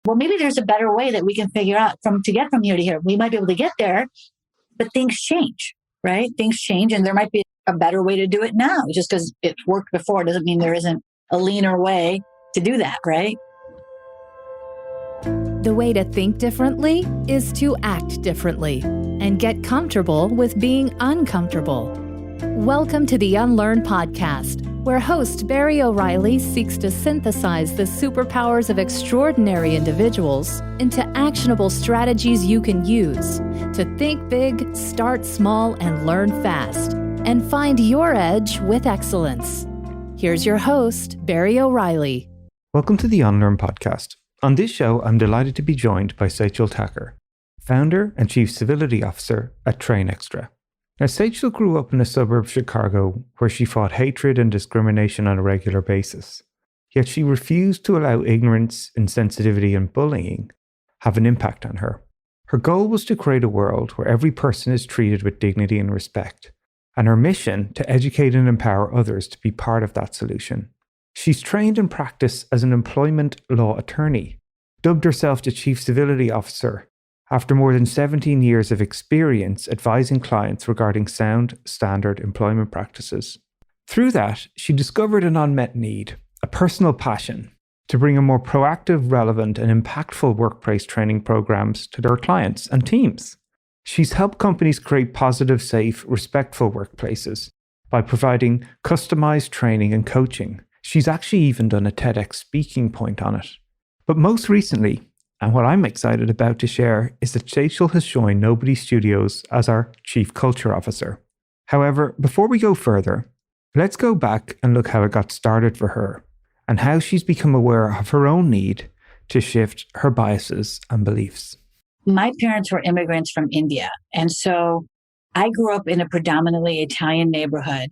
well, maybe there's a better way that we can figure out to get from here to here. We might be able to get there, but things change, right? Things change, and there might be a better way to do it now. Just because it worked before doesn't mean there isn't a leaner way to do that, right? The way to think differently is to act differently and get comfortable with being uncomfortable. Welcome to the Unlearn Podcast, where host Barry O'Reilly seeks to synthesize the superpowers of extraordinary individuals into actionable strategies you can use to think big, start small, and learn fast, and find your edge with excellence. Here's your host, Barry O'Reilly. Welcome to the Unlearn Podcast. On this show, I'm delighted to be joined by Sejal Thakkar, founder and Chief Civility Officer at TrainXtra. Now, Sejal grew up in a suburb of Chicago where she fought hatred and discrimination on a regular basis. Yet she refused to allow ignorance, insensitivity, and bullying have an impact on her. Her goal was to create a world where every person is treated with dignity and respect, and her mission to educate and empower others to be part of that solution. She's trained in practice as an employment law attorney, dubbed herself the Chief Civility Officer, after more than 17 years of experience advising clients regarding sound, standard employment practices. Through that, she discovered an unmet need, a personal passion, to bring a more proactive, relevant, and impactful workplace training programs to their clients and teams. She's helped companies create positive, safe, respectful workplaces by providing customized training and coaching. She's actually even done a TEDx speaking point on it. But most recently, and what I'm excited about to share, is that Sejal has joined Nobody Studios as our Chief Culture Officer. However, before we go further, let's go back and look how it got started for her and how she's become aware of her own need to shift her biases and beliefs. My parents were immigrants from India. And so I grew up in a predominantly Italian neighborhood.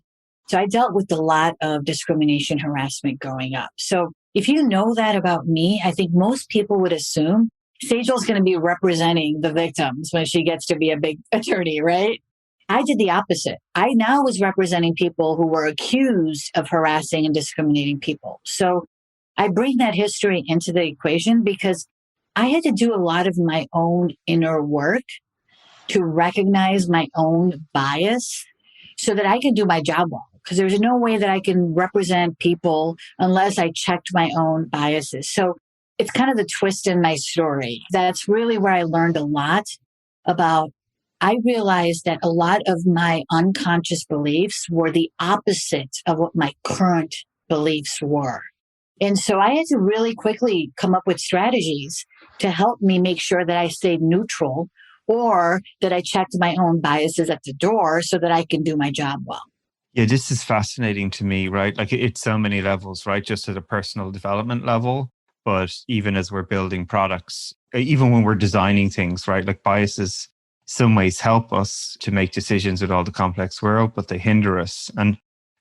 So I dealt with a lot of discrimination, harassment growing up. So if you know that about me, I think most people would assume Sejal's going to be representing the victims when she gets to be a big attorney, right? I did the opposite. I now was representing people who were accused of harassing and discriminating people. So I bring that history into the equation because I had to do a lot of my own inner work to recognize my own bias so that I can do my job well. Because there's no way that I can represent people unless I checked my own biases. So it's kind of the twist in my story. That's really where I learned a lot about. I realized that a lot of my unconscious beliefs were the opposite of what my current beliefs were. And so I had to really quickly come up with strategies to help me make sure that I stayed neutral or that I checked my own biases at the door so that I can do my job well. Yeah, this is fascinating to me, right? Like it's so many levels, right? Just at a personal development level, but even as we're building products, even when we're designing things, right? Like biases some ways help us to make decisions with all the complex world, but they hinder us. And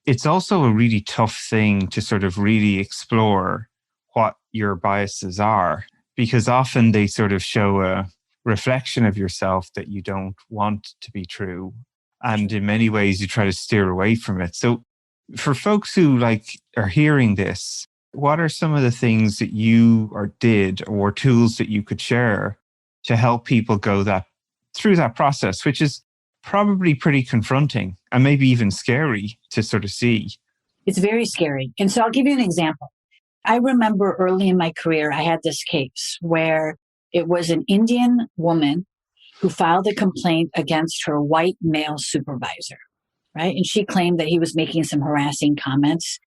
it's also a really tough thing to sort of really explore what your biases are, because often they sort of show a reflection of yourself that you don't want to be true. And in many ways, you try to steer away from it. So for folks who are hearing this, what are some of the things that you did or tools that you could share to help people go through that process, which is probably pretty confronting and maybe even scary to sort of see? It's very scary. And so I'll give you an example. I remember early in my career, I had this case where it was an Indian woman who filed a complaint against her white male supervisor, right? And she claimed that he was making some harassing comments,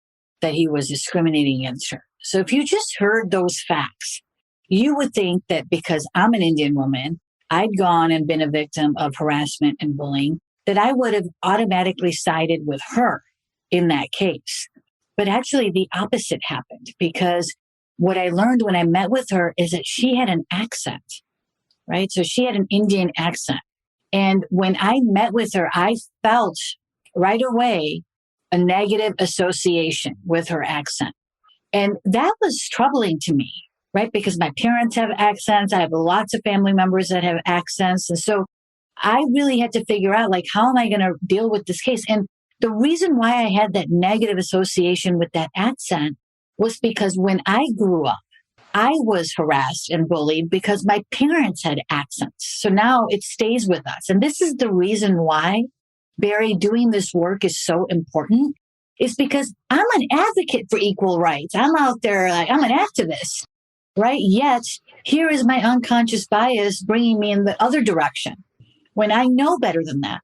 that he was discriminating against her. So if you just heard those facts, you would think that because I'm an Indian woman, I'd gone and been a victim of harassment and bullying, that I would have automatically sided with her in that case. But actually the opposite happened, because what I learned when I met with her is that she had an accent. Right? So she had an Indian accent. And when I met with her, I felt right away a negative association with her accent. And that was troubling to me, right? Because my parents have accents. I have lots of family members that have accents. And so I really had to figure out, how am I going to deal with this case? And the reason why I had that negative association with that accent was because when I grew up, I was harassed and bullied because my parents had accents. So now it stays with us. And this is the reason why, Barry, doing this work is so important, is because I'm an advocate for equal rights. I'm out there, like, I'm an activist, right? Yet here is my unconscious bias bringing me in the other direction when I know better than that.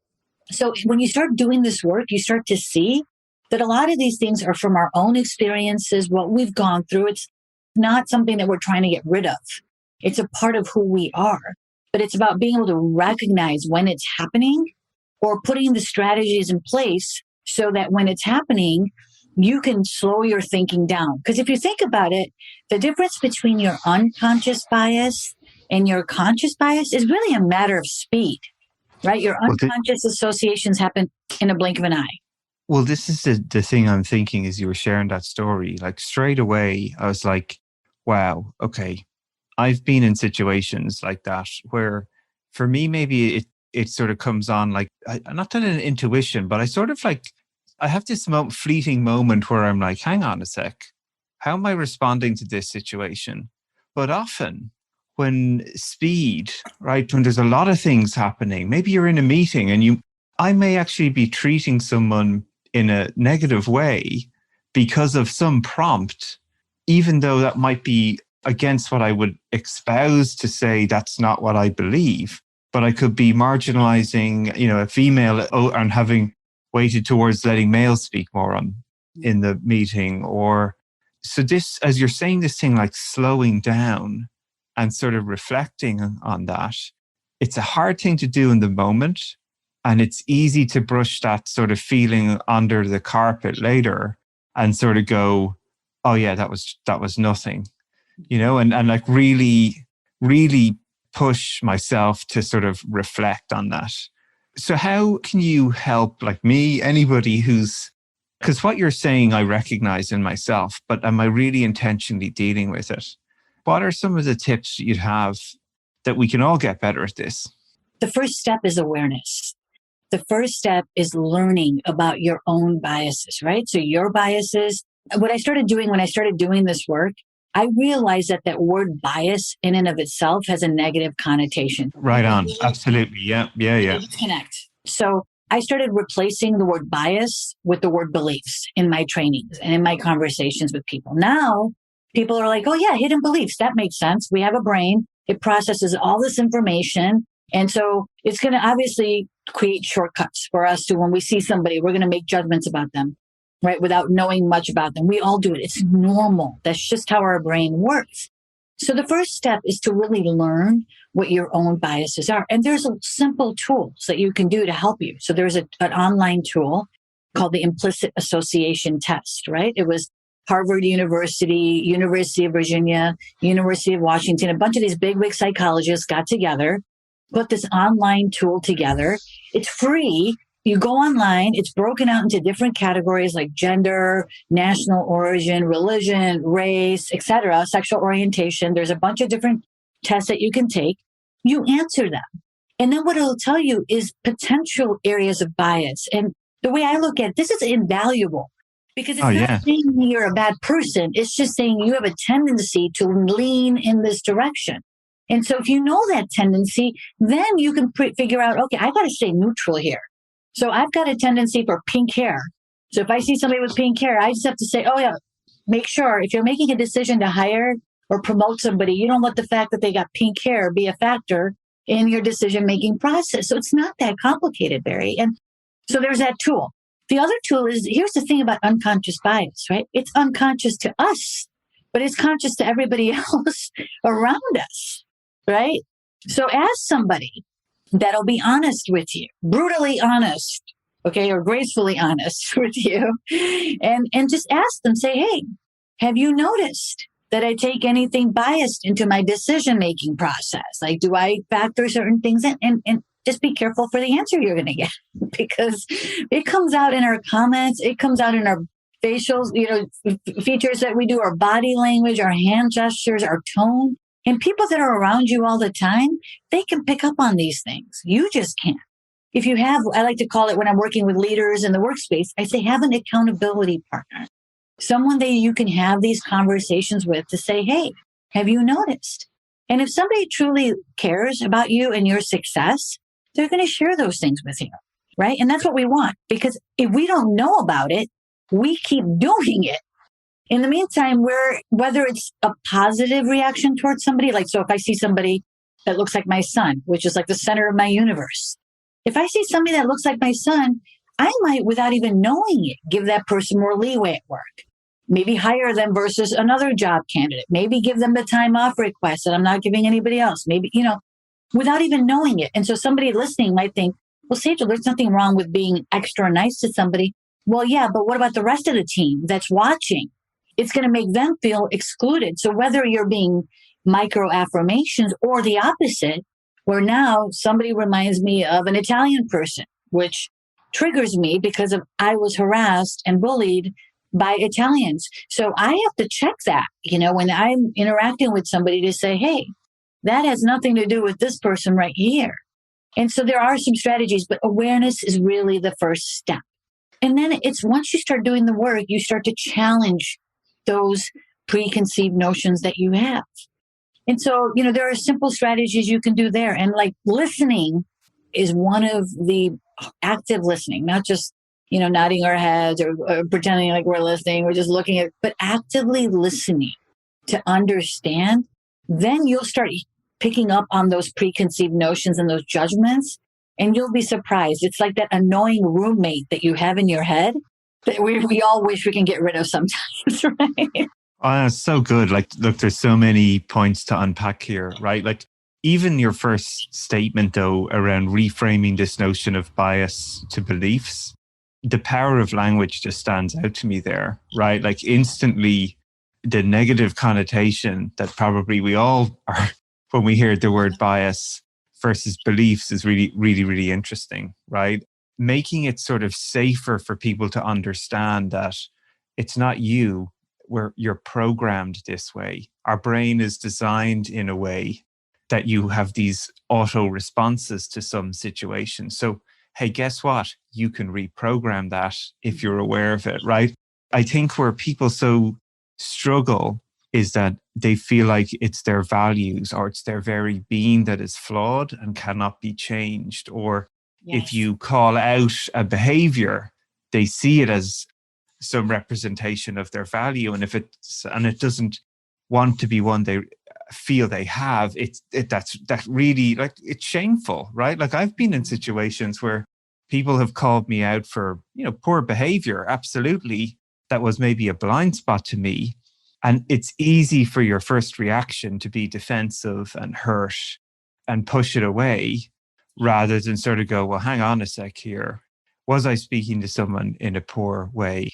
So when you start doing this work, you start to see that a lot of these things are from our own experiences, what we've gone through. It's not something that we're trying to get rid of. It's a part of who we are, but it's about being able to recognize when it's happening or putting the strategies in place so that when it's happening, you can slow your thinking down. Because if you think about it, the difference between your unconscious bias and your conscious bias is really a matter of speed, right? Your unconscious associations happen in a blink of an eye. Well, this is the thing I'm thinking as you were sharing that story. Like straight away, I was like, wow, okay. I've been in situations like that where for me, maybe it sort of comes on like, not that an intuition, but I sort of like, I have this fleeting moment where I'm like, hang on a sec. How am I responding to this situation? But often when speed, right, when there's a lot of things happening, maybe you're in a meeting and I may actually be treating someone in a negative way because of some prompt, even though that might be against what I would espouse to say that's not what I believe. But I could be marginalizing, a female and having weighted towards letting males speak more in the meeting. Or so this, as you're saying this thing like slowing down and sort of reflecting on that, it's a hard thing to do in the moment. And it's easy to brush that sort of feeling under the carpet later and sort of go, oh yeah, that was nothing, and like really, really push myself to sort of reflect on that. So how can you help like me, anybody because what you're saying, I recognize in myself, but am I really intentionally dealing with it? What are some of the tips you'd have that we can all get better at this? The first step is awareness. The first step is learning about your own biases, right? So your biases, what I started doing when I started doing this work, I realized that word bias in and of itself has a negative connotation. Right on. Absolutely. Yeah. Disconnect. So I started replacing the word bias with the word beliefs in my trainings and in my conversations with people. Now people are like, oh yeah, hidden beliefs. That makes sense. We have a brain. It processes all this information. And so it's going to obviously create shortcuts for us to, when we see somebody, we're going to make judgments about them, right? Without knowing much about them. We all do it. It's normal. That's just how our brain works. So the first step is to really learn what your own biases are. And there's simple tools that you can do to help you. So there's an online tool called the implicit association test, right? It was Harvard University, University of Virginia, University of Washington, a bunch of these big psychologists got together, put this online tool together. It's free. You go online. It's broken out into different categories like gender, national origin, religion, race, etc., sexual orientation. There's a bunch of different tests that you can take. You answer them. And then what it'll tell you is potential areas of bias. And the way I look at it, this is invaluable because it's not saying you're a bad person. It's just saying you have a tendency to lean in this direction. And so if you know that tendency, then you can figure out, okay, I got to stay neutral here. So I've got a tendency for pink hair. So if I see somebody with pink hair, I just have to say, oh yeah, make sure if you're making a decision to hire or promote somebody, you don't let the fact that they got pink hair be a factor in your decision-making process. So it's not that complicated, Barry. And so there's that tool. The other tool is, here's the thing about unconscious bias, right? It's unconscious to us, but it's conscious to everybody else around us, right? So ask somebody that'll be honest with you, brutally honest, okay, or gracefully honest with you, and just ask them, say, hey, have you noticed that I take anything biased into my decision-making process? Like, do I factor certain things in? And just be careful for the answer you're going to get because it comes out in our comments. It comes out in our facials, features that we do, our body language, our hand gestures, our tone. And people that are around you all the time, they can pick up on these things. You just can't. If you have, I like to call it when I'm working with leaders in the workspace, I say have an accountability partner. Someone that you can have these conversations with to say, hey, Have you noticed? And if somebody truly cares about you and your success, they're going to share those things with you, right? And that's what we want, because if we don't know about it, we keep doing it. In the meantime, whether it's a positive reaction towards somebody, like, so if I see somebody that looks like my son, which is like the center of my universe, if I see somebody that looks like my son, I might, without even knowing it, give that person more leeway at work. Maybe hire them versus another job candidate. Maybe give them the time off request that I'm not giving anybody else. Maybe, without even knowing it. And so somebody listening might think, well, Sejal, there's nothing wrong with being extra nice to somebody. Well, yeah, but what about the rest of the team that's watching? It's going to make them feel excluded. So whether you're being micro affirmations or the opposite, where now somebody reminds me of an Italian person, which triggers me because I was harassed and bullied by Italians. So I have to check that, when I'm interacting with somebody, to say, hey, that has nothing to do with this person right here. And so there are some strategies, but awareness is really the first step. And then it's once you start doing the work, you start to challenge those preconceived notions that you have. And so, there are simple strategies you can do there. And like listening is one of the active listening, not just nodding our heads or pretending like we're listening, or just looking at, but actively listening to understand. Then you'll start picking up on those preconceived notions and those judgments, and you'll be surprised. It's like that annoying roommate that you have in your head that we all wish we can get rid of sometimes, right? Oh, that's so good. Like, look, there's so many points to unpack here, right? Like, even your first statement, though, around reframing this notion of bias to beliefs, the power of language just stands out to me there, right? Like, instantly, the negative connotation that probably we all are when we hear the word bias versus beliefs is really, really, really interesting, right? Making it sort of safer for people to understand that it's not you, where you're programmed this way. Our brain is designed in a way that you have these auto responses to some situations. So, hey, guess what? You can reprogram that if you're aware of it, right? I think where people so struggle is that they feel like it's their values or it's their very being that is flawed and cannot be changed. Or if you call out a behavior, they see it as some representation of their value. And it doesn't want to be one they feel they have, that's really, like, it's shameful, right? Like, I've been in situations where people have called me out for, poor behavior. Absolutely. That was maybe a blind spot to me. And it's easy for your first reaction to be defensive and hurt and push it away, rather than sort of go, well, hang on a sec here. Was I speaking to someone in a poor way?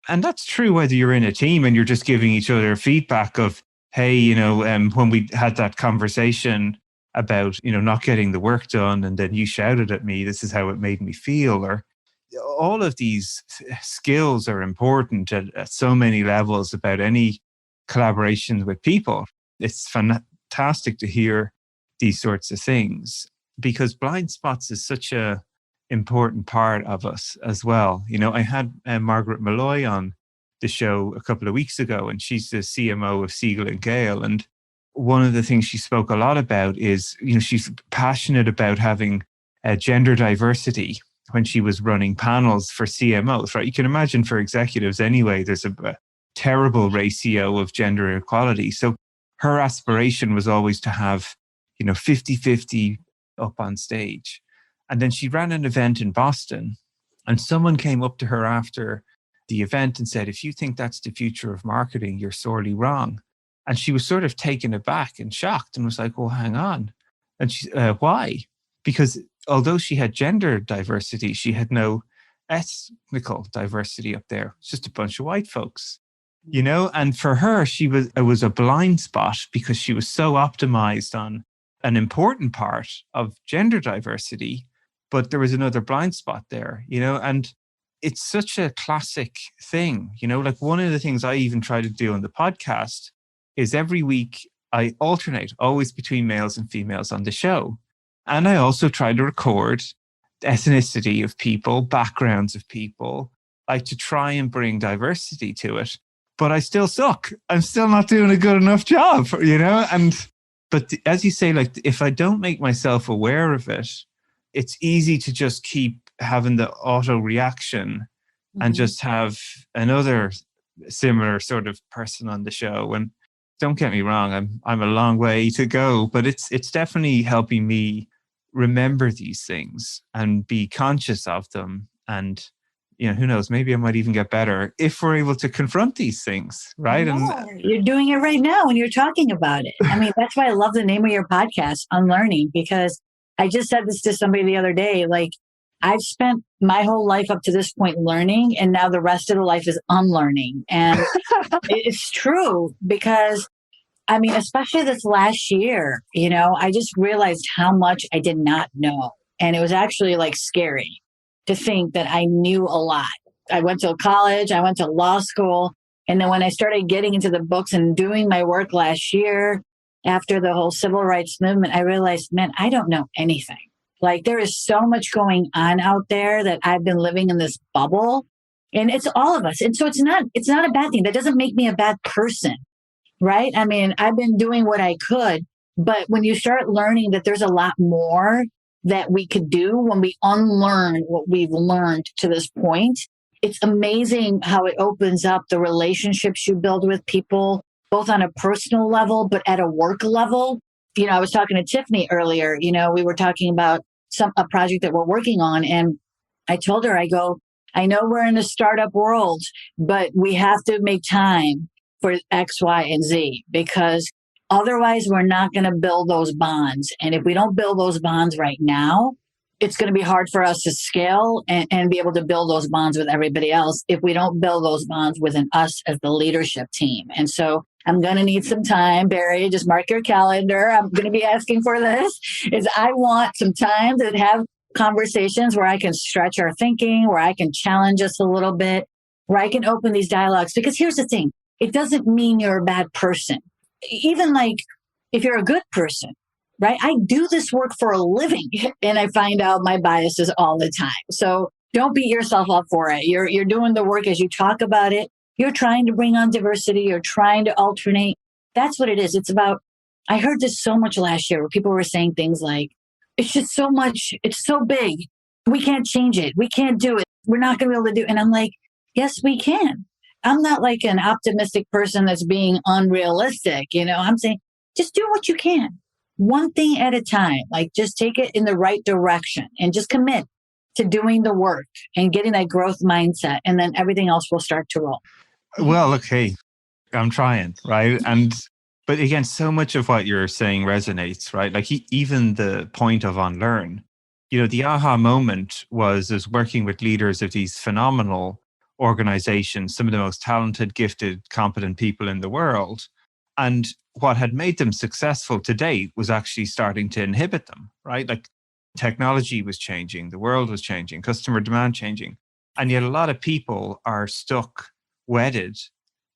And that's true whether you're in a team and you're just giving each other feedback of, hey, when we had that conversation about, not getting the work done, and then you shouted at me, this is how it made me feel. Or all of these skills are important at so many levels about any collaboration with people. It's fantastic to hear these sorts of things, because blind spots is such a important part of us as well. I had Margaret Malloy on the show a couple of weeks ago, and she's the CMO of Siegel and Gale. And one of the things she spoke a lot about is, she's passionate about having gender diversity when she was running panels for CMOs, right? You can imagine for executives anyway, there's a terrible ratio of gender equality. So her aspiration was always to have, 50-50 up on stage. And then she ran an event in Boston, and someone came up to her after the event and said, if you think that's the future of marketing, you're sorely wrong. And she was sort of taken aback and shocked and was like, well, hang on. And she, why? Because although she had gender diversity, she had no ethnical diversity up there. It's just a bunch of white folks, and for her, it was a blind spot because she was so optimized on an important part of gender diversity, but there was another blind spot there, and it's such a classic thing, like one of the things I even try to do on the podcast is every week I alternate always between males and females on the show. And I also try to record ethnicity of people, backgrounds of people, like to try and bring diversity to it. but I still suck. I'm still not doing a good enough job, but as you say, like, if I don't make myself aware of it, it's easy to just keep having the auto reaction and just have another similar sort of person on the show. And don't get me wrong, I'm a long way to go, but it's definitely helping me remember these things and be conscious of them. And who knows, maybe I might even get better if we're able to confront these things, right? And you're doing it right now when you're talking about it. I mean, that's why I love the name of your podcast, Unlearning, because I just said this to somebody the other day. Like, I've spent my whole life up to this point learning, and now the rest of the life is unlearning. And it's true because, I mean, especially this last year, I just realized how much I did not know. And it was actually like scary to think that I knew a lot. I went to college, I went to law school. And then when I started getting into the books and doing my work last year, after the whole civil rights movement, I realized, man, I don't know anything. Like, there is so much going on out there that I've been living in this bubble, and it's all of us. And so it's not a bad thing. That doesn't make me a bad person, right? I mean, I've been doing what I could, but when you start learning that there's a lot more that we could do when we unlearn what we've learned to this point, it's amazing how it opens up the relationships you build with people, both on a personal level, but at a work level. I was talking to Tiffany earlier, we were talking about a project that we're working on. And I told her, I go, I know we're in a startup world, but we have to make time for X, Y, and Z, because otherwise we're not going to build those bonds. And if we don't build those bonds right now, it's going to be hard for us to scale and be able to build those bonds with everybody else if we don't build those bonds within us as the leadership team. And so I'm going to need some time, Barry, just mark your calendar. I'm going to be asking for this. I want some time to have conversations where I can stretch our thinking, where I can challenge us a little bit, where I can open these dialogues. Because here's the thing, it doesn't mean you're a bad person. Even like if you're a good person, right? I do this work for a living and I find out my biases all the time. So don't beat yourself up for it. You're doing the work as you talk about it. You're trying to bring on diversity. You're trying to alternate. That's what it is. It's about, I heard this so much last year where people were saying things like, it's just so much, it's so big. We can't change it. We can't do it. We're not going to be able to do it. And I'm like, yes, we can. I'm not like an optimistic person that's being unrealistic. I'm saying just do what you can. One thing at a time, like just take it in the right direction and just commit to doing the work and getting that growth mindset. And then everything else will start to roll. Well, okay, I'm trying, right? But again, so much of what you're saying resonates, right? Like even the point of unlearn, the aha moment was working with leaders of these phenomenal organizations, some of the most talented, gifted, competent people in the world. And what had made them successful to date was actually starting to inhibit them, right? Like technology was changing, the world was changing, customer demand changing. And yet a lot of people are stuck, wedded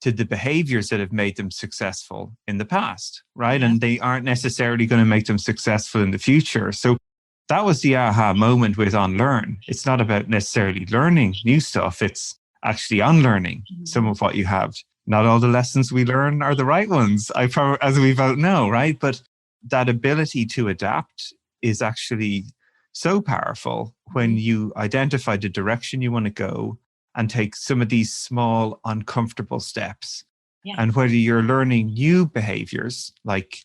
to the behaviors that have made them successful in the past, right? And they aren't necessarily going to make them successful in the future. So that was the aha moment with Unlearn. It's not about necessarily learning new stuff. It's actually unlearning some of what you have. Not all the lessons we learn are the right ones, as we both know, right? But that ability to adapt is actually so powerful when you identify the direction you want to go and take some of these small, uncomfortable steps. Yeah. And whether you're learning new behaviors, like,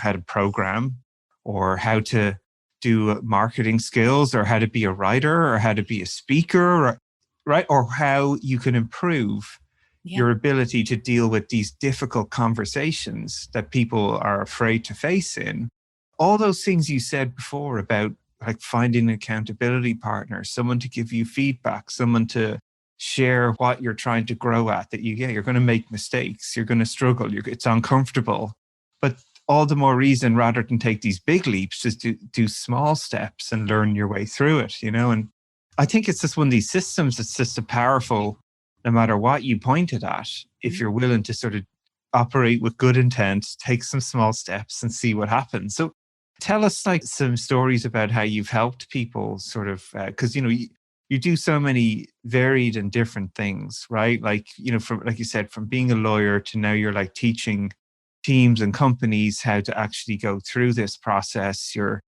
how to program or how to do marketing skills or how to be a writer or how to be a speaker, right? Or how you can improve your ability to deal with these difficult conversations that people are afraid to face in. All those things you said before about like finding an accountability partner, someone to give you feedback, someone to share what you're trying to grow at, that you're going to make mistakes, you're going to struggle, it's uncomfortable. But all the more reason, rather than take these big leaps, just do small steps and learn your way through it, And I think it's just one of these systems that's just a powerful, no matter what you point it at, if you're willing to sort of operate with good intent, take some small steps and see what happens. So tell us like some stories about how you've helped people sort of, because, you do so many varied and different things, right? Like, from, like you said, from being a lawyer to now you're like teaching teams and companies how to actually go through this process. You're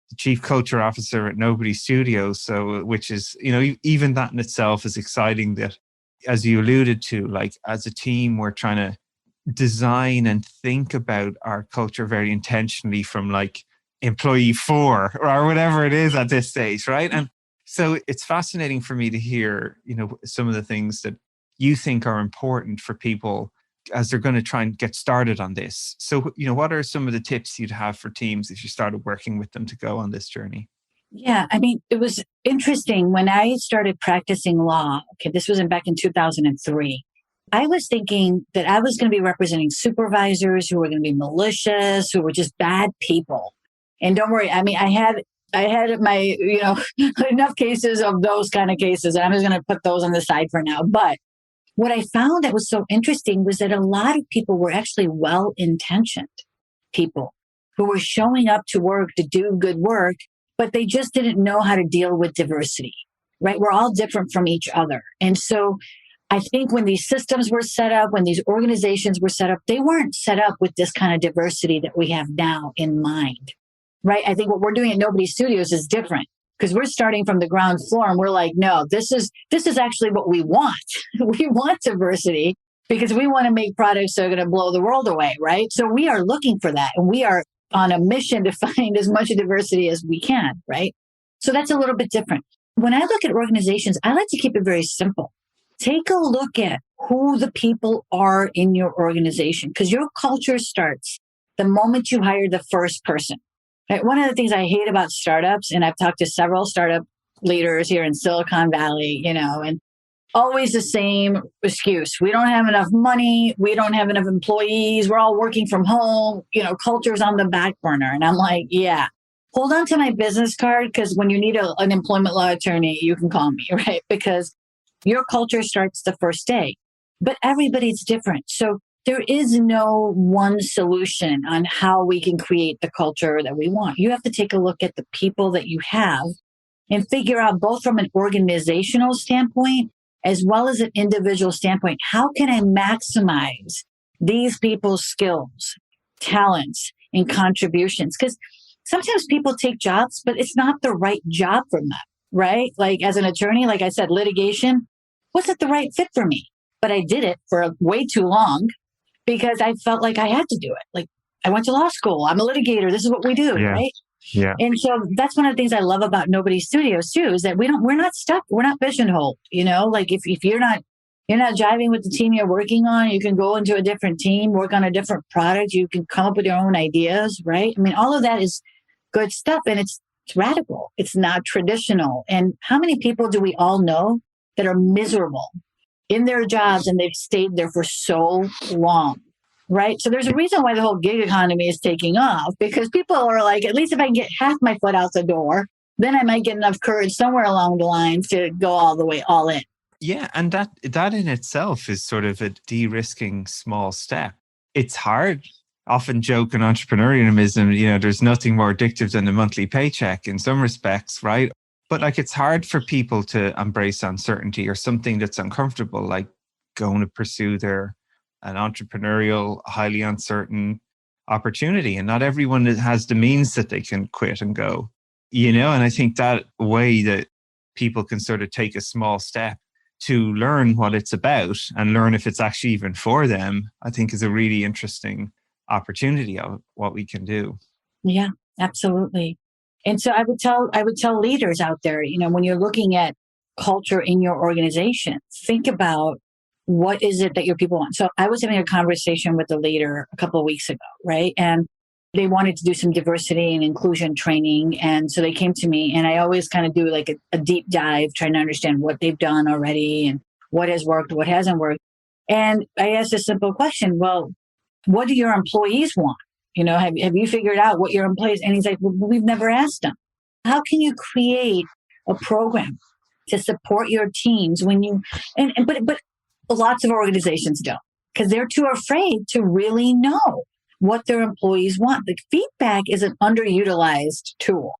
the chief culture officer at Nobody Studios. So, which is, even that in itself is exciting, that, as you alluded to, like as a team, we're trying to design and think about our culture very intentionally from like employee 4 or whatever it is at this stage, right? And so it's fascinating for me to hear, some of the things that you think are important for people as they're going to try and get started on this. So, what are some of the tips you'd have for teams if you started working with them to go on this journey? Yeah, I mean, it was interesting when I started practicing law. Okay, this was back in 2003. I was thinking that I was going to be representing supervisors who were going to be malicious, who were just bad people. And don't worry, I mean, I had my, enough cases of those kind of cases, and I'm just going to put those on the side for now. But what I found that was so interesting was that a lot of people were actually well-intentioned people who were showing up to work to do good work, but they just didn't know how to deal with diversity, right? We're all different from each other. And so I think when these systems were set up, when these organizations were set up, they weren't set up with this kind of diversity that we have now in mind, right? I think what we're doing at Nobody Studios is different because we're starting from the ground floor and we're like, no, this is actually what we want. We want diversity because we want to make products that are going to blow the world away, right? So we are looking for that, and we are on a mission to find as much diversity as we can, right? So that's a little bit different. When I look at organizations, I like to keep it very simple. Take a look at who the people are in your organization, because your culture starts the moment you hire the first person. Right? One of the things I hate about startups, and I've talked to several startup leaders here in Silicon Valley, and always the same excuse. We don't have enough money. We don't have enough employees. We're all working from home. Culture's on the back burner. And I'm like, yeah, hold on to my business card, because when you need an employment law attorney, you can call me, right? Because your culture starts the first day, but everybody's different. So there is no one solution on how we can create the culture that we want. You have to take a look at the people that you have and figure out, both from an organizational standpoint as well as an individual standpoint, how can I maximize these people's skills, talents, and contributions? Because sometimes people take jobs, but it's not the right job for them, right? Like as an attorney, like I said, litigation wasn't the right fit for me, but I did it for way too long because I felt like I had to do it. Like I went to law school. I'm a litigator. This is what we do, right? Yeah. And so that's one of the things I love about Nobody Studios too, is that we're not stuck. We're not pigeonholed, like if you're not jiving with the team you're working on, you can go into a different team, work on a different product. You can come up with your own ideas, right? I mean, all of that is good stuff, and it's radical. It's not traditional. And how many people do we all know that are miserable in their jobs and they've stayed there for so long, right? So there's a reason why the whole gig economy is taking off, because people are like, at least if I can get half my foot out the door, then I might get enough courage somewhere along the line to go all in. Yeah. And that in itself is sort of a de-risking small step. It's hard. Often joke in entrepreneurialism, there's nothing more addictive than a monthly paycheck in some respects, right? But like it's hard for people to embrace uncertainty or something that's uncomfortable, like going to pursue an entrepreneurial, highly uncertain opportunity. And not everyone has the means that they can quit and go, and I think that way that people can sort of take a small step to learn what it's about and learn if it's actually even for them, I think is a really interesting opportunity of what we can do. Yeah, absolutely. And so I would tell leaders out there, when you're looking at culture in your organization, think about what is it that your people want. So I was having a conversation with a leader a couple of weeks ago, right? And they wanted to do some diversity and inclusion training. And so they came to me, and I always kind of do like a deep dive, trying to understand what they've done already and what has worked, what hasn't worked. And I asked a simple question. Well, what do your employees want? Have you figured out what your employees? And he's like, well, we've never asked them. How can you create a program to support your teams when you, but lots of organizations don't, because they're too afraid to really know what their employees want. The feedback is an underutilized tool.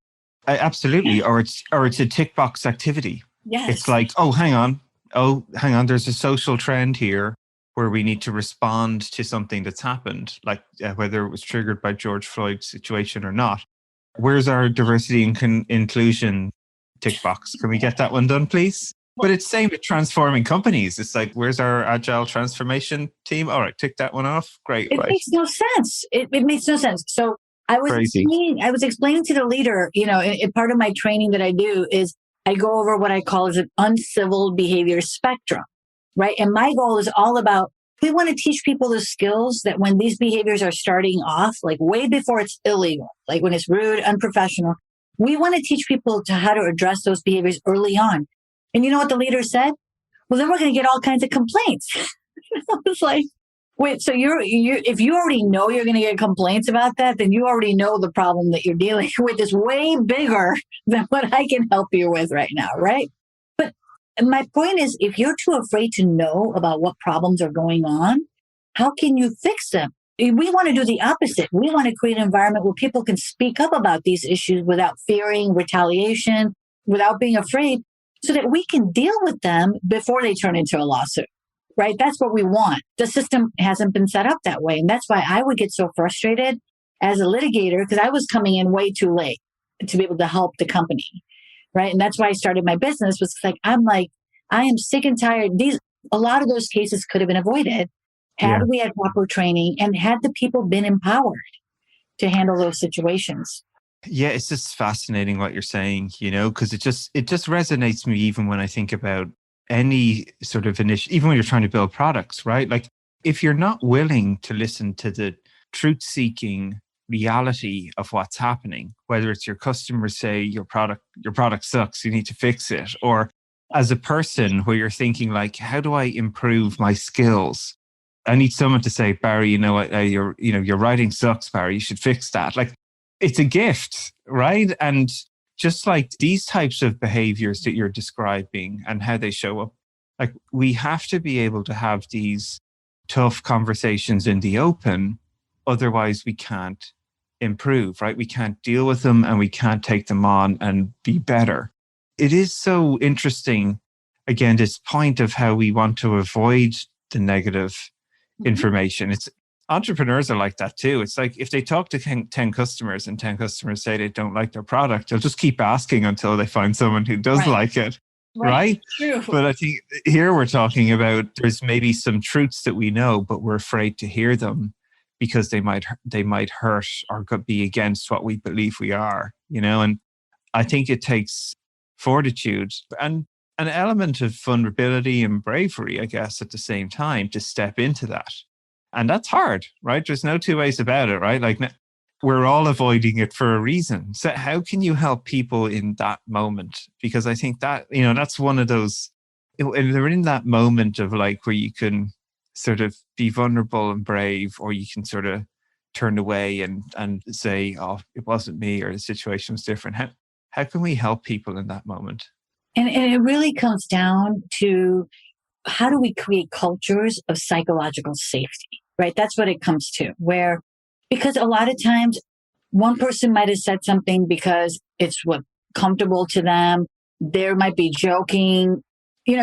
Absolutely. Or it's a tick box activity, Yes. It's like, oh, hang on. There's a social trend here where we need to respond to something that's happened, like whether it was triggered by George Floyd's situation or not. Where's our diversity and inclusion tick box? Can we get that one done, please? But it's same with transforming companies. It's like, where's our agile transformation team? All right, tick that one off. Great. It makes no sense. It makes no sense. So I was explaining to the leader, part of my training that I do is I go over what I call as an uncivil behavior spectrum, right? And my goal is all about, we want to teach people the skills that when these behaviors are starting off, like way before it's illegal, like when it's rude, unprofessional, we want to teach people how to address those behaviors early on. And you know what the leader said? Well, then we're going to get all kinds of complaints. I was like, wait, so if you already know you're going to get complaints about that, then you already know the problem that you're dealing with is way bigger than what I can help you with right now, right? But my point is, if you're too afraid to know about what problems are going on, how can you fix them? We want to do the opposite. We want to create an environment where people can speak up about these issues without fearing retaliation, without being afraid, so that we can deal with them before they turn into a lawsuit, right? That's what we want. The system hasn't been set up that way. And that's why I would get so frustrated as a litigator, because I was coming in way too late to be able to help the company, right? And that's why I started my business, was like, I am sick and tired. A lot of those cases could have been avoided had we had proper training and had the people been empowered to handle those situations. Yeah, it's just fascinating what you're saying, because it just resonates me even when I think about any sort of initiative, even when you're trying to build products, right? Like if you're not willing to listen to the truth-seeking reality of what's happening, whether it's your customers say your product sucks, you need to fix it, or as a person where you're thinking like, how do I improve my skills? I need someone to say, Barry, your writing sucks, Barry, you should fix that. Like, it's a gift, right? And just like these types of behaviors that you're describing and how they show up, like we have to be able to have these tough conversations in the open. Otherwise, we can't improve, right? We can't deal with them and we can't take them on and be better. It is so interesting, again, this point of how we want to avoid the negative information. It's entrepreneurs are like that too. It's like if they talk to 10 customers and 10 customers say they don't like their product, they'll just keep asking until they find someone who does like it. Right? True. But I think here we're talking about there's maybe some truths that we know, but we're afraid to hear them because they might hurt or could be against what we believe we are, and I think it takes fortitude and an element of vulnerability and bravery, I guess, at the same time to step into that. And that's hard, right? There's no two ways about it, right? Like we're all avoiding it for a reason. So how can you help people in that moment? Because I think that, that's one of those, and they're in that moment of like where you can sort of be vulnerable and brave, or you can sort of turn away and say, oh, it wasn't me, or the situation was different. How can we help people in that moment? And it really comes down to how do we create cultures of psychological safety, right? That's what it comes to, because a lot of times one person might have said something because it's what's comfortable to them. There might be joking.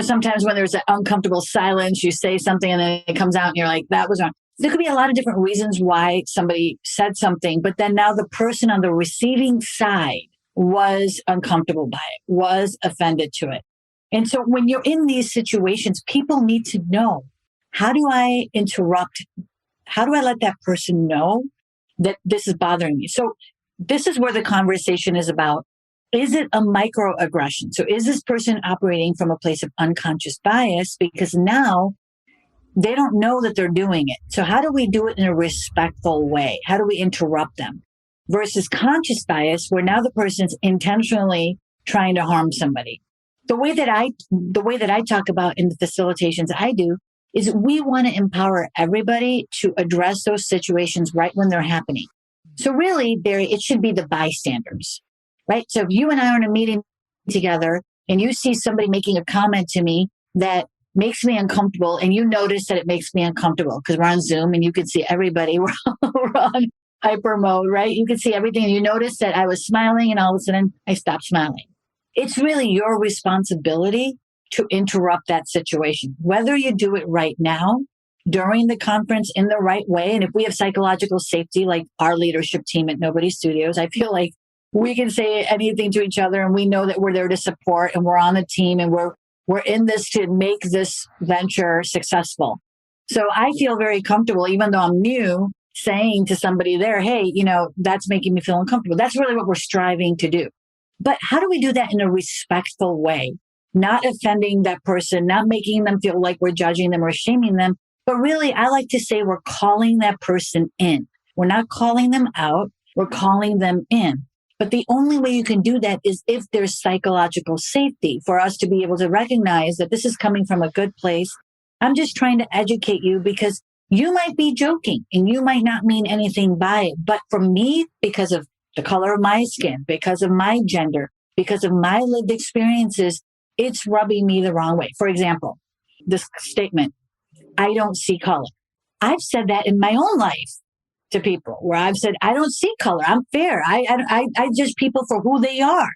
Sometimes when there's an uncomfortable silence, you say something and then it comes out and you're like, that was wrong. There could be a lot of different reasons why somebody said something, but then now the person on the receiving side was uncomfortable by it, was offended to it. And so when you're in these situations, people need to know, how do I interrupt? How do I let that person know that this is bothering me? So this is where the conversation is about. Is it a microaggression? So is this person operating from a place of unconscious bias? Because now they don't know that they're doing it. So how do we do it in a respectful way? How do we interrupt them? Versus conscious bias, where now the person's intentionally trying to harm somebody. The way that I talk about in the facilitations I do is we want to empower everybody to address those situations right when they're happening. So really, Barry, it should be the bystanders, right? So if you and I are in a meeting together and you see somebody making a comment to me that makes me uncomfortable, and you notice that it makes me uncomfortable because we're on Zoom and you can see everybody, we're on hyper mode, right? You can see everything. And you notice that I was smiling and all of a sudden I stopped smiling. it's really your responsibility to interrupt that situation, whether you do it right now, during the conference in the right way. And if we have psychological safety, like our leadership team at Nobody Studios, I feel like we can say anything to each other and we know that we're there to support and we're on the team and we're in this to make this venture successful. So I feel very comfortable, even though I'm new, saying to somebody there, hey, that's making me feel uncomfortable. That's really what we're striving to do. But how do we do that in a respectful way? Not offending that person, not making them feel like we're judging them or shaming them. But really, I like to say we're calling that person in. We're not calling them out. We're calling them in. But the only way you can do that is if there's psychological safety for us to be able to recognize that this is coming from a good place. I'm just trying to educate you because you might be joking and you might not mean anything by it. But for me, because of the color of my skin, because of my gender, because of my lived experiences, it's rubbing me the wrong way. For example, this statement, I don't see color. I've said that in my own life to people where I've said, I don't see color. I'm fair. I judge people for who they are.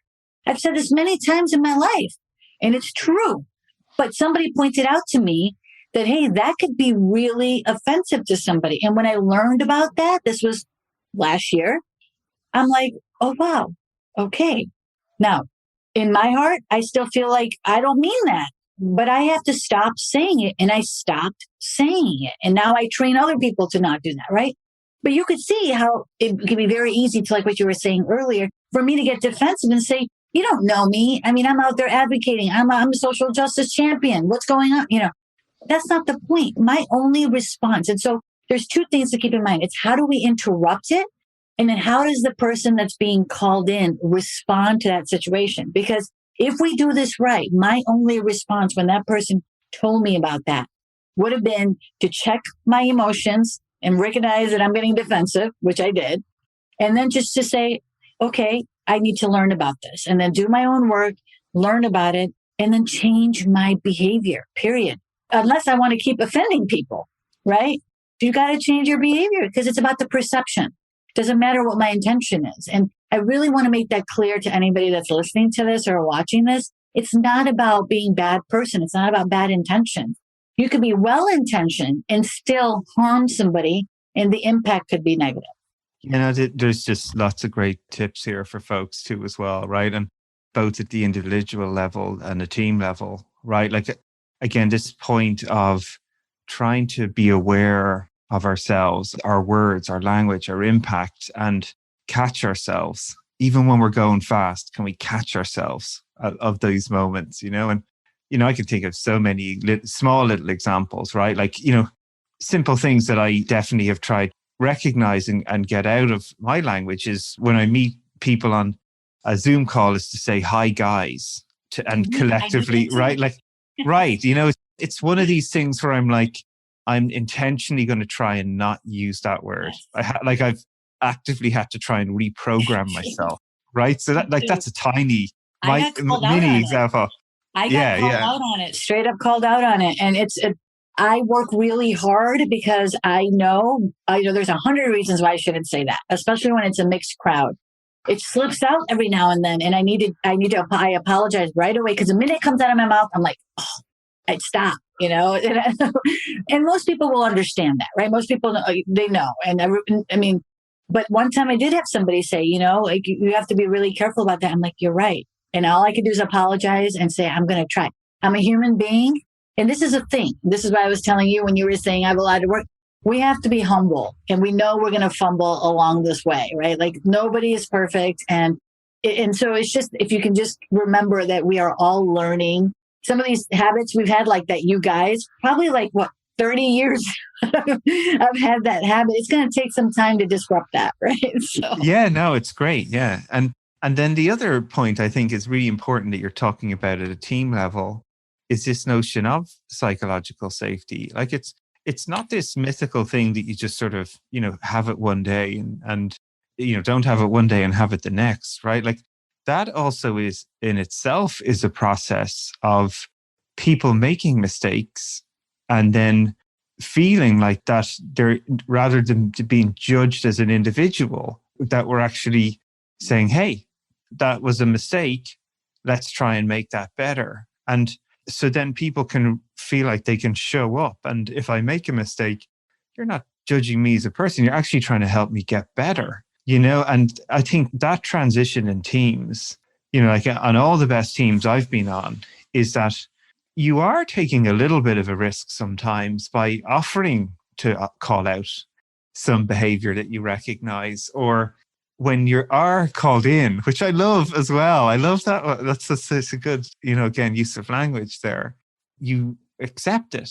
I've said this many times in my life and it's true. But somebody pointed out to me that, hey, that could be really offensive to somebody. And when I learned about that, this was last year, I'm like, oh, wow. Okay. Now, in my heart, I still feel like I don't mean that. But I have to stop saying it. And I stopped saying it. And now I train other people to not do that, right? But you could see how it can be very easy to, like what you were saying earlier, for me to get defensive and say, you don't know me. I mean, I'm out there advocating. I'm a social justice champion. What's going on? That's not the point. My only response. And so there's two things to keep in mind. It's how do we interrupt it? And then how does the person that's being called in respond to that situation? Because if we do this right, my only response when that person told me about that would have been to check my emotions and recognize that I'm getting defensive, which I did. And then just to say, okay, I need to learn about this and then do my own work, learn about it, and then change my behavior, period. Unless I want to keep offending people, right? You got to change your behavior because it's about the perception. Doesn't matter what my intention is. And I really want to make that clear to anybody that's listening to this or watching this. It's not about being a bad person. It's not about bad intentions. You could be well-intentioned and still harm somebody, and the impact could be negative. There's just lots of great tips here for folks too as well, right? And both at the individual level and the team level, right? Like, again, this point of trying to be aware of ourselves, our words, our language, our impact, and catch ourselves. Even when we're going fast, can we catch ourselves of those moments, And, I can think of so many small little examples, right? Like, simple things that I definitely have tried recognizing and get out of my language is when I meet people on a Zoom call is to say, hi, guys, and collectively, right? Like, right. It's one of these things where I'm like, I'm intentionally going to try and not use that word. I've actively had to try and reprogram myself, right? So that's a tiny, mini example. I got called out on it, straight up called out on it. And I work really hard because I know there's 100 reasons why I shouldn't say that, especially when it's a mixed crowd. It slips out every now and then. And I apologize right away because the minute it comes out of my mouth, I'm like, oh, I'd stop, and most people will understand that, right? Most people, they know. And I mean, but one time I did have somebody say, like you have to be really careful about that. I'm like, you're right. And all I could do is apologize and say, I'm going to try. I'm a human being. And this is a thing. This is what I was telling you when you were saying I have a lot of work. We have to be humble and we know we're going to fumble along this way, right? Like nobody is perfect. And so it's just, if you can just remember that we are all learning. Some of these habits we've had like that, you guys, probably 30 years I've had that habit. It's going to take some time to disrupt that, right? So. Yeah, no, it's great. Yeah. And then the other point I think is really important that you're talking about at a team level is this notion of psychological safety. Like it's not this mythical thing that you just sort of, have it one day and don't have it one day and have it the next, right? Like that also is in itself is a process of people making mistakes and then feeling like that they're, rather than being judged as an individual, that we're actually saying, hey, that was a mistake. let's try and make that better. And so then people can feel like they can show up. And if I make a mistake, you're not judging me as a person. You're actually trying to help me get better, And I think that transition in teams, like on all the best teams I've been on, is that you are taking a little bit of a risk sometimes by offering to call out some behavior that you recognize, or when you are called in, which I love as well. I love that. That's a good, again, use of language there. You accept it.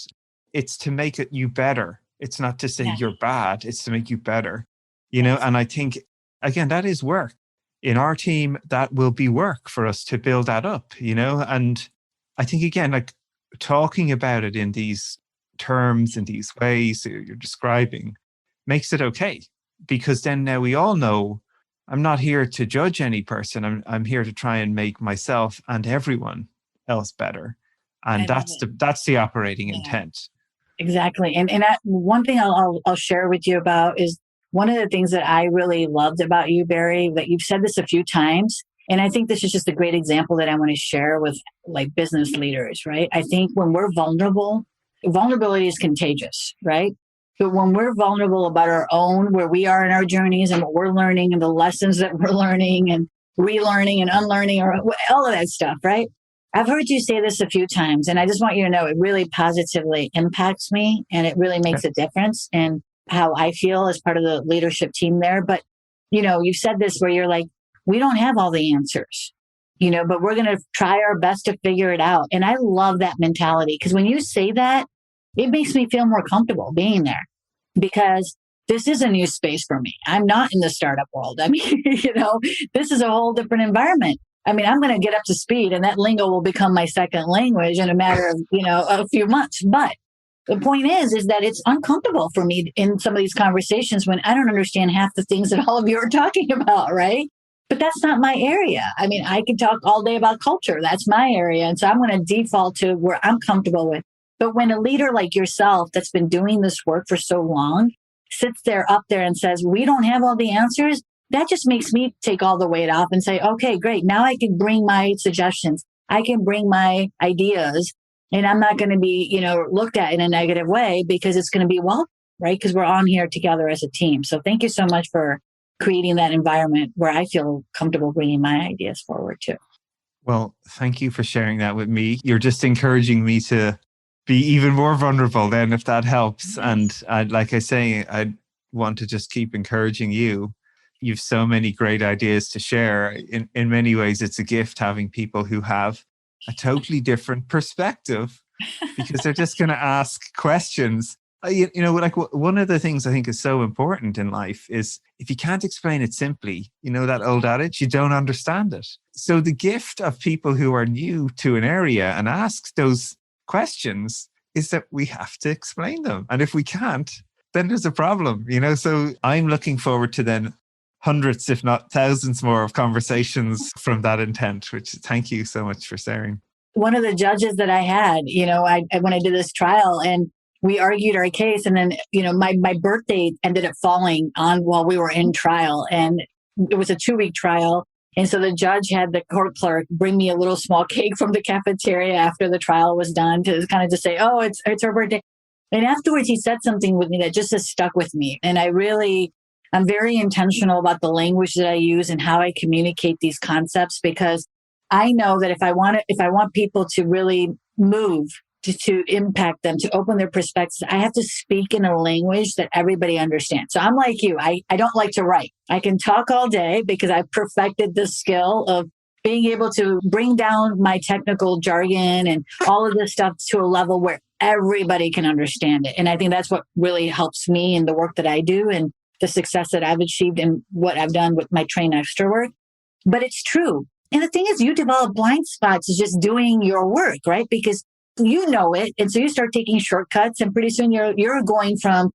It's to make it you better. It's not to say you're bad. It's to make you better, and I think, again, that is work. In our team, that will be work for us to build that up, and I think, again, like talking about it in these terms, in these ways that you're describing, makes it okay. Because then now we all know I'm not here to judge any person. I'm here to try and make myself and everyone else better. And that's the operating intent. Exactly. And one thing I'll share with you about is one of the things that I really loved about you, Barry, that you've said this a few times. And I think this is just a great example that I want to share with like business leaders, right? I think when we're vulnerable, vulnerability is contagious, right? But when we're vulnerable about our own, where we are in our journeys and what we're learning and the lessons that we're learning and relearning and unlearning, or all of that stuff, right? I've heard you say this a few times, and I just want you to know it really positively impacts me, and it really makes a difference in how I feel as part of the leadership team there. But, you've said this where you're like, we don't have all the answers, but we're going to try our best to figure it out. And I love that mentality, because when you say that, it makes me feel more comfortable being there, because this is a new space for me. I'm not in the startup world. I mean, this is a whole different environment. I mean, I'm going to get up to speed, and that lingo will become my second language in a matter of, a few months. But the point is that it's uncomfortable for me in some of these conversations when I don't understand half the things that all of you are talking about, right? But that's not my area. I mean, I could talk all day about culture. That's my area. And so I'm going to default to where I'm comfortable with. But when a leader like yourself that's been doing this work for so long sits there up there and says, we don't have all the answers, that just makes me take all the weight off and say, okay, great. Now I can bring my suggestions. I can bring my ideas, and I'm not going to be, looked at in a negative way, because it's going to be welcome, right? Because we're on here together as a team. So thank you so much for creating that environment where I feel comfortable bringing my ideas forward too. Well, thank you for sharing that with me. You're just encouraging me to be even more vulnerable then, if that helps. And like I say, I want to just keep encouraging you. You've so many great ideas to share. In many ways, it's a gift having people who have a totally different perspective, because they're just going to ask questions. Like one of the things I think is so important in life is if you can't explain it simply, that old adage, you don't understand it. So the gift of people who are new to an area and ask those questions is that we have to explain them. And if we can't, then there's a problem, So I'm looking forward to then hundreds, if not thousands more of conversations from that intent, which thank you so much for sharing. One of the judges that I had, when I did this trial, and we argued our case, and then, my birthday ended up falling on while we were in trial, and it was a 2-week trial. And so the judge had the court clerk bring me a little small cake from the cafeteria after the trial was done to kind of just say, oh, it's her birthday. And afterwards, he said something with me that just has stuck with me. And I'm very intentional about the language that I use and how I communicate these concepts, because I know that if I want people to really move, to impact them, to open their perspectives, I have to speak in a language that everybody understands. So I'm like you. I don't like to write. I can talk all day because I've perfected the skill of being able to bring down my technical jargon and all of this stuff to a level where everybody can understand it. And I think that's what really helps me in the work that I do and the success that I've achieved and what I've done with my TrainXtra work. But it's true. And the thing is, you develop blind spots is just doing your work, right? Because you know it. And so you start taking shortcuts, and pretty soon you're going from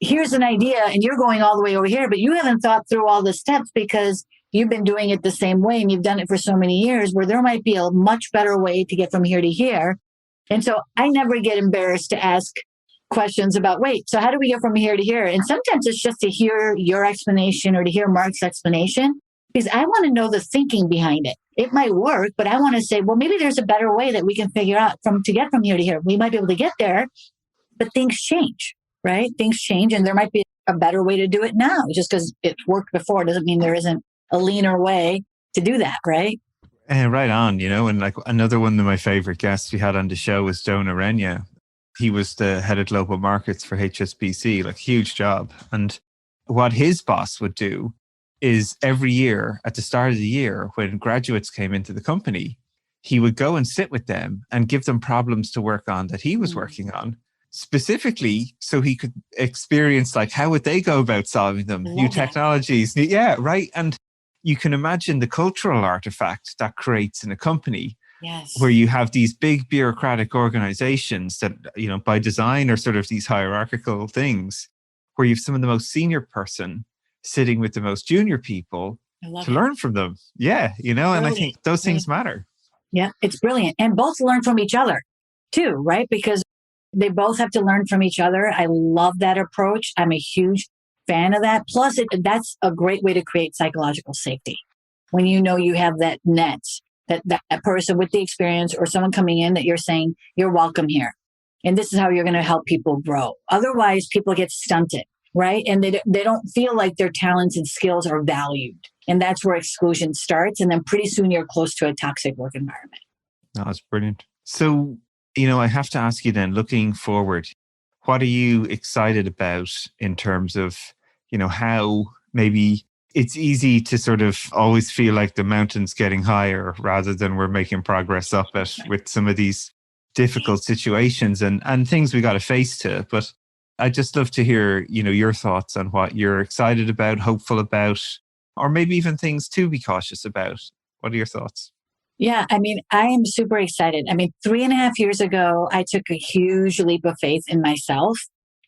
here's an idea and you're going all the way over here, but you haven't thought through all the steps because you've been doing it the same way and you've done it for so many years, where there might be a much better way to get from here to here. And so I never get embarrassed to ask questions about, wait, so how do we get from here to here? And sometimes it's just to hear your explanation or to hear Mark's explanation. because I want to know the thinking behind it. It might work, but I want to say, well, maybe there's a better way that we can figure out to get from here to here. We might be able to get there, but things change, right? Things change, and there might be a better way to do it now. Just because it worked before doesn't mean there isn't a leaner way to do that, right? Right on, and like another one of my favorite guests we had on the show was Jonah Renya. He was the head of global markets for HSBC, like huge job. And what his boss would do is every year at the start of the year, when graduates came into the company, he would go and sit with them and give them problems to work on that he was working on, specifically so he could experience like how would they go about solving them, new technologies. Yeah, right. And you can imagine the cultural artifact that creates in a company. Yes. Where you have these big bureaucratic organizations that, by design are sort of these hierarchical things, where you have some of the most senior person sitting with the most junior people to learn from them. Yeah, and I think those things matter. Yeah, it's brilliant. And both learn from each other too, right? Because they both have to learn from each other. I love that approach. I'm a huge fan of that. Plus, that's a great way to create psychological safety. When you have that net, that person with the experience or someone coming in that you're saying, you're welcome here. And this is how you're going to help people grow. Otherwise, people get stunted, right? And they don't feel like their talents and skills are valued. And that's where exclusion starts. And then pretty soon you're close to a toxic work environment. That's brilliant. So, I have to ask you then, looking forward, what are you excited about in terms of, how maybe it's easy to sort of always feel like the mountain's getting higher rather than we're making progress up it with some of these difficult situations and things we got to face to. But I'd just love to hear, your thoughts on what you're excited about, hopeful about, or maybe even things to be cautious about. What are your thoughts? Yeah, I am super excited. 3.5 years ago, I took a huge leap of faith in myself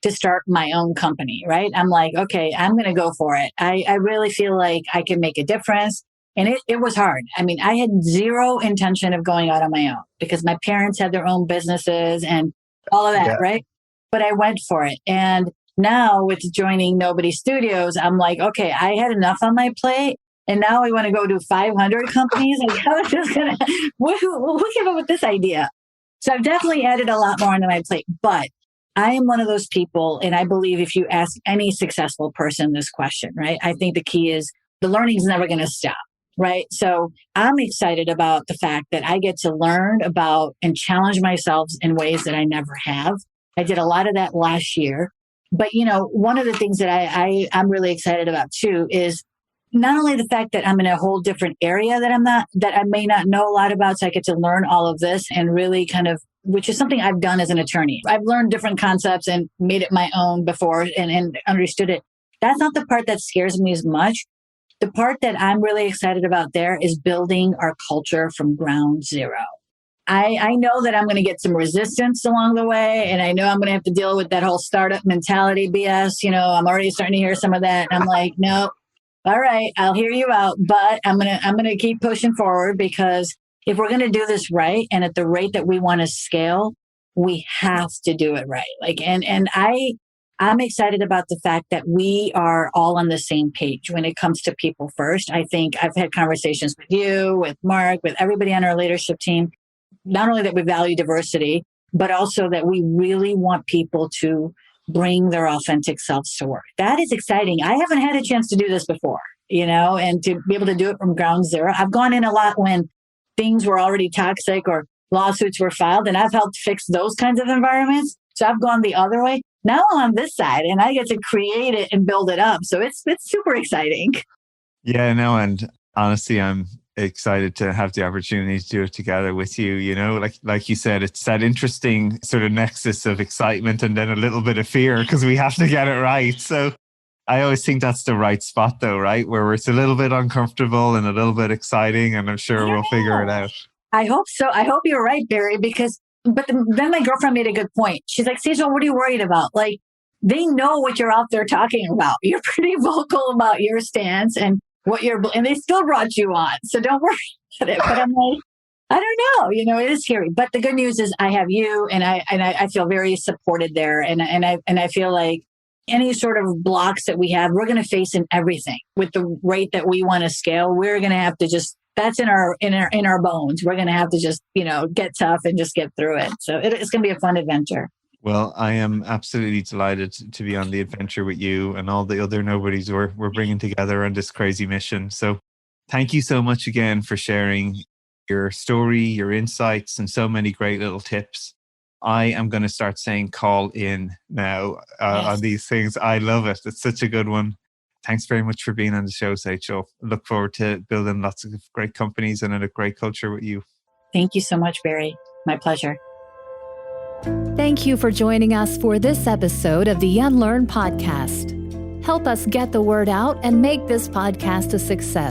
to start my own company, right? I'm like, okay, I'm going to go for it. I really feel like I can make a difference. And it was hard. I had zero intention of going out on my own because my parents had their own businesses and all of that, right? But I went for it. And now with joining Nobody Studios, I'm like, okay, I had enough on my plate. And now I want to go do 500 companies. Like, how is this going to, who came up with this idea? So I've definitely added a lot more onto my plate. But I am one of those people, and I believe if you ask any successful person this question, right? I think the key is the learning is never going to stop, right? So I'm excited about the fact that I get to learn about and challenge myself in ways that I never have. I did a lot of that last year. But, one of the things that I'm really excited about too is not only the fact that I'm in a whole different area that I may not know a lot about. So I get to learn all of this and really kind of, which is something I've done as an attorney. I've learned different concepts and made it my own before and understood it. That's not the part that scares me as much. The part that I'm really excited about there is building our culture from ground zero. I know that I'm going to get some resistance along the way. And I know I'm going to have to deal with that whole startup mentality BS. I'm already starting to hear some of that. And I'm like, no, all right, I'll hear you out. But I'm going to keep pushing forward because if we're going to do this right and at the rate that we want to scale, we have to do it right. I'm excited about the fact that we are all on the same page when it comes to people first. I think I've had conversations with you, with Mark, with everybody on our leadership team, not only that we value diversity, but also that we really want people to bring their authentic selves to work. That is exciting. I haven't had a chance to do this before, and to be able to do it from ground zero. I've gone in a lot when things were already toxic or lawsuits were filed, and I've helped fix those kinds of environments. So I've gone the other way. Now I'm on this side and I get to create it and build it up. So it's super exciting. Yeah, no, and honestly, I'm excited to have the opportunity to do it together with you. Like you said, it's that interesting sort of nexus of excitement and then a little bit of fear because we have to get it right. So I always think that's the right spot though, right? Where it's a little bit uncomfortable and a little bit exciting, and I'm sure we'll figure it out. I hope so. I hope you're right, Barry, then my girlfriend made a good point. She's like, Sejal, what are you worried about? Like, they know what you're out there talking about. You're pretty vocal about your stance and and they still brought you on. So don't worry about it. But I'm like, I don't know, it is scary. But the good news is I have you and I feel very supported there. And I feel like any sort of blocks that we have, we're going to face in everything with the rate that we want to scale. We're going to have to just, that's in our bones. We're going to have to just, get tough and just get through it. So it's going to be a fun adventure. Well, I am absolutely delighted to be on the adventure with you and all the other nobodies we're bringing together on this crazy mission. So thank you so much again for sharing your story, your insights, and so many great little tips. I am going to start saying call in now on these things. I love it. It's such a good one. Thanks very much for being on the show, Sejal. Look forward to building lots of great companies and a great culture with you. Thank you so much, Barry. My pleasure. Thank you for joining us for this episode of the Unlearn Podcast. Help us get the word out and make this podcast a success.